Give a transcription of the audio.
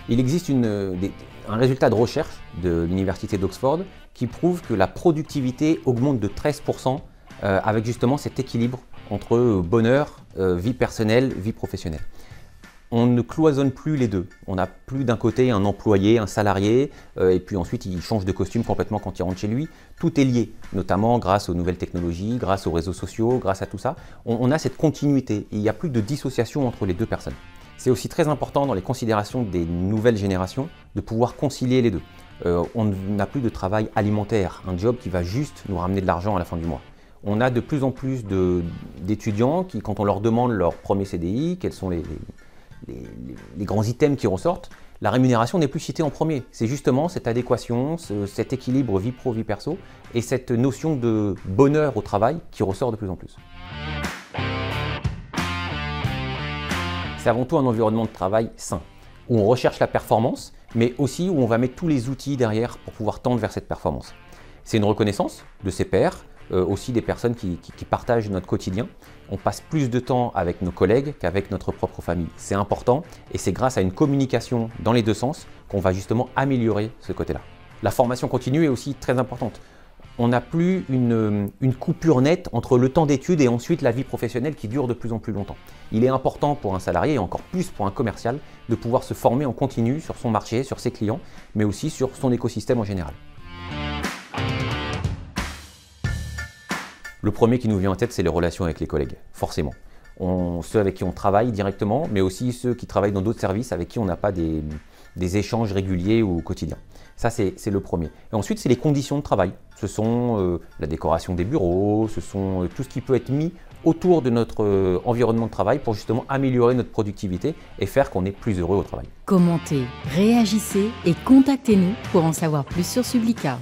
Il existe un résultat de recherche de l'université d'Oxford qui prouve que la productivité augmente de 13% avec justement cet équilibre entre bonheur, vie personnelle, vie professionnelle. On ne cloisonne plus les deux. On n'a plus d'un côté un employé, un salarié, et puis ensuite il change de costume complètement quand il rentre chez lui. Tout est lié, notamment grâce aux nouvelles technologies, grâce aux réseaux sociaux, grâce à tout ça. On a cette continuité. Il n'y a plus de dissociation entre les deux personnes. C'est aussi très important dans les considérations des nouvelles générations de pouvoir concilier les deux. On n'a plus de travail alimentaire, un job qui va juste nous ramener de l'argent à la fin du mois. On a de plus en plus d'étudiants qui, quand on leur demande leur premier CDI, quels sont les grands items qui ressortent, la rémunération n'est plus citée en premier. C'est justement cette adéquation, cet équilibre vie pro, vie perso et cette notion de bonheur au travail qui ressort de plus en plus. C'est avant tout un environnement de travail sain, où on recherche la performance, mais aussi où on va mettre tous les outils derrière pour pouvoir tendre vers cette performance. C'est une reconnaissance de ses pairs, aussi des personnes qui partagent notre quotidien. On passe plus de temps avec nos collègues qu'avec notre propre famille. C'est important et c'est grâce à une communication dans les deux sens qu'on va justement améliorer ce côté-là. La formation continue est aussi très importante. On n'a plus une coupure nette entre le temps d'études et ensuite la vie professionnelle qui dure de plus en plus longtemps. Il est important pour un salarié et encore plus pour un commercial de pouvoir se former en continu sur son marché, sur ses clients, mais aussi sur son écosystème en général. Le premier qui nous vient en tête, c'est les relations avec les collègues, forcément. Ceux avec qui on travaille directement, mais aussi ceux qui travaillent dans d'autres services avec qui on n'a pas des échanges réguliers ou quotidiens. Ça, c'est le premier. Et ensuite, c'est les conditions de travail. Ce sont la décoration des bureaux, ce sont tout ce qui peut être mis autour de notre environnement de travail pour justement améliorer notre productivité et faire qu'on est plus heureux au travail. Commentez, réagissez et contactez-nous pour en savoir plus sur Sublica.